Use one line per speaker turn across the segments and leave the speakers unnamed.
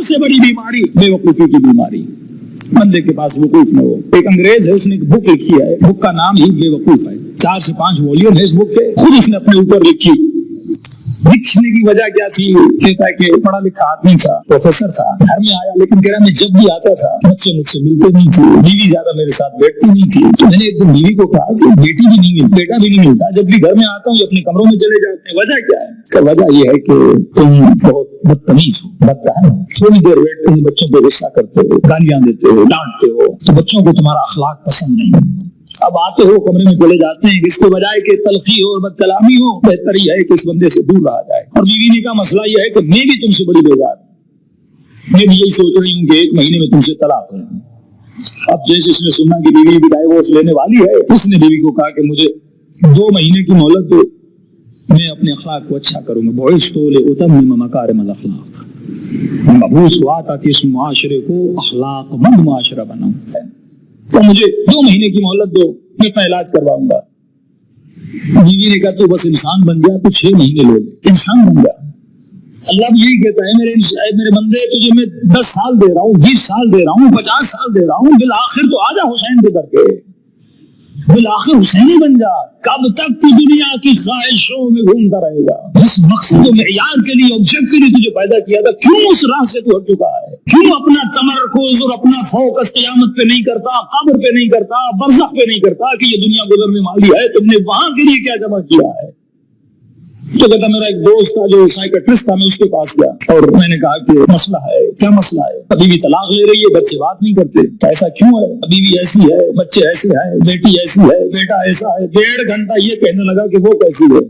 سے بڑی بیماری بیوقوفی کی بیماری، بندے کے پاس وقوف نہ ہو۔ ایک انگریز ہے، اس نے ایک بک لکھی ہے، بک کا نام ہی بے وقوف ہے، 4 سے 5 والیوم ہے اس بک کے، خود اس نے اپنے اوپر لکھی۔ لکھنے کی وجہ کیا تھی؟ کہتا ہے کہ پڑھا لکھا آدمی تھا، پروفیسر تھا، گھر میں آیا لیکن کہہ رہا میں جب بھی آتا تھا بچے مجھ سے ملتے نہیں تھے، بیوی زیادہ میرے ساتھ بیٹھتی نہیں تھی، تو میں نے ایک دن بیوی کو کہا کہ بیٹی بھی نہیں ملتی، بیٹا بھی نہیں ملتا، جب بھی گھر میں آتا ہوں یہ اپنے کمروں میں چلے جاتے ہیں، وجہ کیا ہے؟ کہ وجہ یہ ہے کہ تم بہت بدتمیز ہو، بدتمیز ہو، تھوڑی دیر بیٹھتے ہی بچوں کو غصہ کرتے ہو، گالیاں دیتے ہو، ڈانٹتے ہو، تو بچوں کو تمہارا اخلاق پسند نہیں۔ اب آتے ہو کمرے میں چلے جاتے ہیں، اس کے بجائے کہ تلخی ہو اور بد کلامی ہو، بہتر یہ ہے کہ اس بندے سے دور رہا جائے۔ اور بیوی نے کہا مسئلہ یہ ہے کہ میں بھی تم سے بڑی بیزار ہوں، میں بھی یہی سوچ رہی ہوں کہ 1 مہینے میں تم سے طلاق لوں۔ اب جیسے اس نے سنا کہ بیوی بھی ڈائیورس لینے والی ہے، اس نے بیوی کو کہا کہ مجھے 2 مہینے کی مہلت دو، میں اپنے اخلاق کو اچھا کروں گا۔ بعثت لأتمم مکارم الاخلاق، مبعوث ہوا تاکہ اس معاشرے کو اخلاق مند معاشرہ بناؤں، تو مجھے 2 مہینے کی مہلت دو، میں اپنا علاج کرواؤں گا۔ بیوی نے کہا تو بس انسان بن گیا، تو 6 مہینے لے لے، انسان بن گیا۔ اللہ بھی یہی کہتا ہے میرے بندے تجھے میں 10 سال دے رہا ہوں، 20 سال دے رہا ہوں، 50 سال دے رہا ہوں، بالآخر تو آجا حسین کے در کے، بالآخر حسینی بن جا۔ کب تک تو دنیا کی خواہشوں میں گھومتا رہے گا؟ جس مقصد و معیار کے لیے، آبجیکٹ کے لیے تجھے پیدا کیا تھا، کیوں اس راہ سے تو ہٹ چکا ہے؟ کیوں اپنا تمرکز اور اپنا فوکس قیامت پہ نہیں کرتا، قبر پہ نہیں کرتا، برزخ پہ نہیں کرتا کہ یہ دنیا گزرنے والی ہے، تم نے وہاں کے لیے کیا جمع کیا ہے؟ تو کہتا میرا ایک دوست تھا جو سائیکٹرسٹ تھا، میں اس کے پاس گیا اور میں نے کہا کہ مسئلہ ہے، کیا مسئلہ ہے؟ ابھی بھی طلاق لے رہی ہے، بچے بات نہیں کرتے، ایسا کیوں ہے؟ ابھی بھی ایسی ہے، بچے ایسے ہیں، بیٹی ایسی ہے، بیٹا ایسا ہے۔ 1.5 گھنٹہ یہ کہنے لگا کہ وہ کیسی ہے۔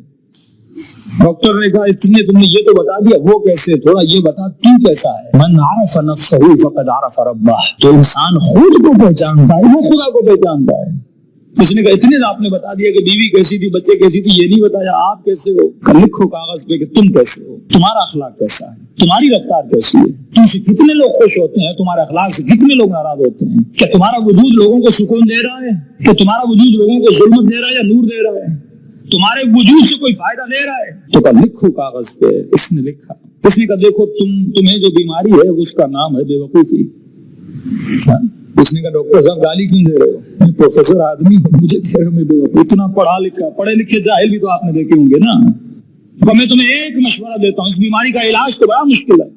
ڈاکٹر نے کہا اتنے تم نے یہ تو بتا دیا، وہ کیسے؟ تھوڑا یہ بتا تو کیسا ہے؟ من عرف نفسہ فقد عرف ربہ، جو انسان خود کو پہچانتا ہے وہ خدا کو پہچانتا ہے۔ اس نے کہا اتنے آپ نے بتا دیا کہ بیوی کیسی تھی، بچے کیسی تھی، یہ نہیں بتایا آپ کیسے ہو؟ لکھو کاغذ پہ کہ تم کیسے ہو، تمہارا اخلاق کیسا ہے، تمہاری رفتار کیسی ہے، تم سے کتنے لوگ خوش ہوتے ہیں، تمہارے اخلاق سے کتنے لوگ ناراض ہوتے ہیں؟ کیا تمہارا وجود لوگوں کو سکون دے رہا ہے؟ کہ تمہارا وجود لوگوں کو ظلمت دے رہا ہے یا نور دے رہا ہے؟ تمہارے وجود سے کوئی فائدہ لے رہا ہے؟ تو کہا لکھو کاغذ پہ۔ اس نے لکھا، اس نے کہا دیکھو تمہیں جو بیماری ہے اس کا نام ہے بے وقوفی۔ اس نے کہا ڈاکٹر صاحب گالی کیوں دے رہے ہو؟ میں پروفیسر آدمی ہوں، مجھے کہہ رہے ہو میں بے وقوف؟ اتنا پڑھا لکھا، پڑھے لکھے جاہل بھی تو آپ نے دیکھے ہوں گے نا۔ تو میں تمہیں ایک مشورہ دیتا ہوں، اس بیماری کا علاج تو بڑا مشکل ہے،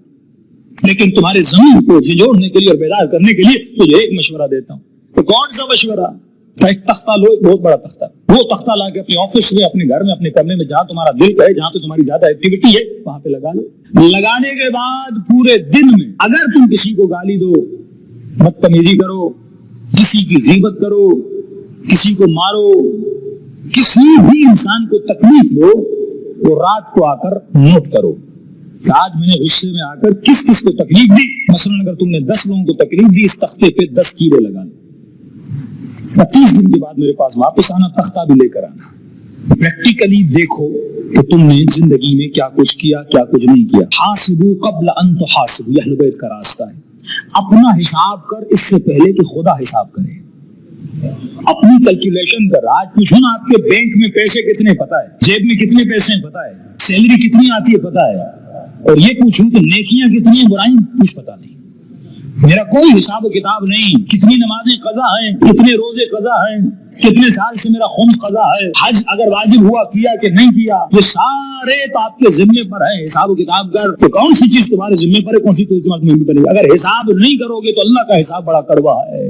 لیکن تمہارے ضمیر کو جھنجھوڑنے کے لیے اور بیدار کرنے کے لیے تجھے ایک مشورہ دیتا ہوں۔ تو کون سا مشورہ؟ ایک تختہ لو، ایک بہت بڑا تختہ، وہ تختہ لا کے اپنے آفس میں، اپنے گھر میں، اپنے کمرے میں، جہاں تمہارا دل ہے، جہاں پہ تمہاری زیادہ ایکٹیویٹی ہے، وہاں پہ لگا لو۔ لگانے کے بعد پورے دن میں اگر تم کسی کو گالی دو، بدتمیزی کرو، کسی کی غیبت کرو، کسی کو مارو، کسی بھی انسان کو تکلیف دو، وہ رات کو آ کر نوٹ کرو کہ آج میں نے غصے میں آ کر کس کس کو تکلیف دی۔ مثلا اگر تم نے 10 لوگوں کو تکلیف دی، اس تختے پہ 10 کیلے لگا لو۔ 30 دن کے بعد میرے پاس واپس آنا، تختہ بھی لے کر آنا، پریکٹیکلی دیکھو کہ تم نے زندگی میں کیا کچھ کیا، کیا کچھ نہیں کیا۔ حاسبو قبل ان تحاسبوا، یہ اہل بیت کا راستہ ہے۔ اپنا حساب کر اس سے پہلے کہ خدا حساب کرے۔ اپنی کیلکولیشن کر۔ آج پوچھو نا آپ کے بینک میں پیسے کتنے پتا ہے، جیب میں کتنے پیسے ہیں پتا ہے، سیلری کتنی آتی ہے پتا ہے، اور یہ پوچھوں کہ نیکیاں کتنی ہیں، برائیاں کچھ پتا نہیں۔ میرا کوئی حساب و کتاب نہیں، کتنی نمازیں قضا ہیں، کتنے روزے قضا ہیں، کتنے سال سے میرا خمس قضا ہے، حج اگر واجب ہوا کیا کہ نہیں کیا، یہ سارے تو آپ کے ذمے پر ہے۔ حساب و کتاب کر کہ کون سی چیز تمہارے ذمے پر ہے، کون سی چیز تمہارے ذمے پر ہے۔ اگر حساب نہیں کرو گے تو اللہ کا حساب بڑا کڑوا ہے،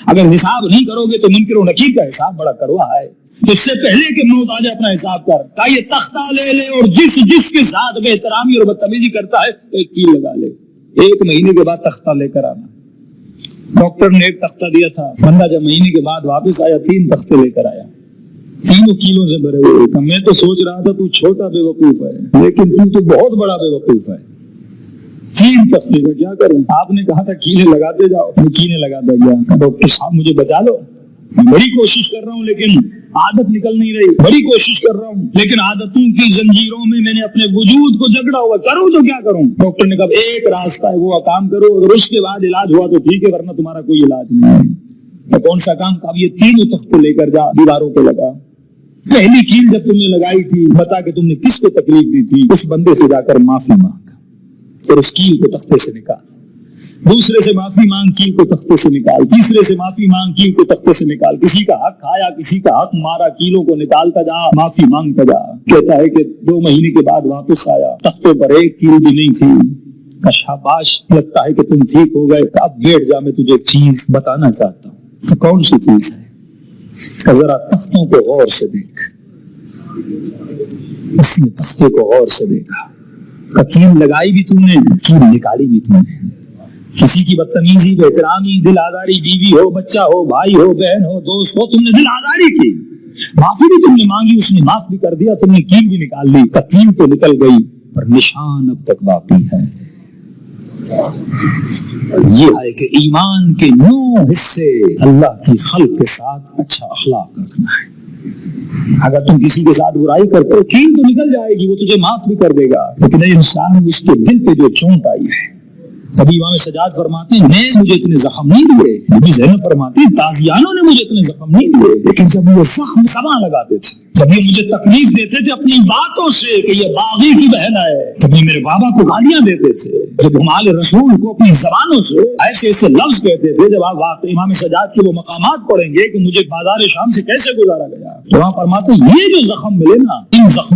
اگر حساب نہیں کرو گے تو منکر و نکیر کا حساب بڑا کڑوا ہے۔ تو اس سے پہلے کہ موت آ جائے اپنا حساب کر، کہ یہ تختہ لے لے اور جس کے ساتھ بے احترامی اور بدتمیزی کرتا ہے ایک کیل لگا لے۔ 1 مہینے کے بعد تختہ لے کر آنا۔ ڈاکٹر نے ایک تختہ دیا تھا، بندہ جب مہینے کے بعد واپس آیا 3 تختے لے کر آیا، 3 کیلوں سے بھرے ہوئے۔ میں تو سوچ رہا تھا تو چھوٹا بے وقوف ہے، لیکن تو بہت بڑا بے وقوف ہے۔ 3 تختے کا کیا کروں؟ آپ نے کہا تھا کیلے لگاتے جاؤ، میں کیلے لگاتا گیا۔ ڈاکٹر صاحب مجھے بچا لو، میں بڑی کوشش کر رہا ہوں لیکن عادت نکل نہیں رہی، بڑی کوشش کر رہا ہوں لیکن عادتوں کی زنجیروں میں نے اپنے وجود کو جکڑا ہوا، کروں تو کیا کروں؟ ڈاکٹر نے کہا ایک راستہ ہے، وہ کام کرو، اگر اس کے بعد علاج ہوا تو ٹھیک ہے، ورنہ تمہارا کوئی علاج نہیں ہے۔ کون سا کام؟ کہا یہ 3 تختے لے کر جا، دیواروں پہ لگا۔ پہلی کیل جب تم نے لگائی تھی، بتا کہ تم نے کس کو تکلیف دی تھی، اس بندے سے جا کر معافی مانگ اور اس کیل کو تختے سے نکال۔ دوسرے سے معافی مانگ کیل کو تختے سے نکال، تیسرے سے معافی مانگ کیل کو تختے سے نکال، کسی کا حق کھایا کسی کا حق مارا، کیلوں کو نکالتا جا، معافی مانگتا جا۔ کہتا ہے کہ 2 مہینے کے بعد واپس آیا، تختوں پر ایک کیل بھی نہیں تھی۔ شاباش، لگتا ہے کہ تم ٹھیک ہو گئے، اب بیٹھ جا، میں تجھے ایک چیز بتانا چاہتا ہوں۔ تو کون سی چیز ہے؟ کہ ذرا تختوں کو غور سے دیکھ۔ اس نے تختوں کو غور سے دیکھا، کیل لگائی بھی تم نے، کیل نکالی بھی تم نے، کسی کی بدتمیزی، بے احترامی، دل آزاری، بیوی ہو، بچہ ہو، بھائی ہو، بہن ہو، دوست ہو، تم نے دل آزاری کی، معافی بھی تم نے مانگی، اس نے معاف بھی کر دیا، تم نے کیل بھی نکال لی، کیل تو نکل گئی پر نشان اب تک باقی ہے۔ یہ ہے کہ ایمان کے 9 حصے اللہ کی خلق کے ساتھ اچھا اخلاق رکھنا ہے۔ اگر تم کسی کے ساتھ برائی کرتے ہو، کیل تو نکل جائے گی، وہ تجھے معاف بھی کر دے گا، لیکن انسان اس کے دل پہ جو چونٹ آئی ہے۔ کبھی امام سجاد فرماتے ہیں نیز مجھے اتنے زخم نہیں دیے، کبھی زینب فرماتی ہیں تازیانوں نے مجھے اتنے زخم نہیں دیے، لیکن جب وہ زخم سما لگاتے تھے، جب یہ مجھے تکلیف دیتے تھے اپنی باتوں سے کہ یہ باغی کی بہن ہے، جب یہ میرے بابا کو گالیاں دیتے تھے، جب ہمارے رسول کو اپنی زبانوں سے ایسے ایسے لفظ کہتے تھے، جب آپ واقعی امام سجاد کے وہ مقامات پڑھیں گے کہ مجھے بازار شام سے کیسے گزارا گیا، تو وہاں فرماتے ہیں یہ جو زخم ملے نا، ان زخم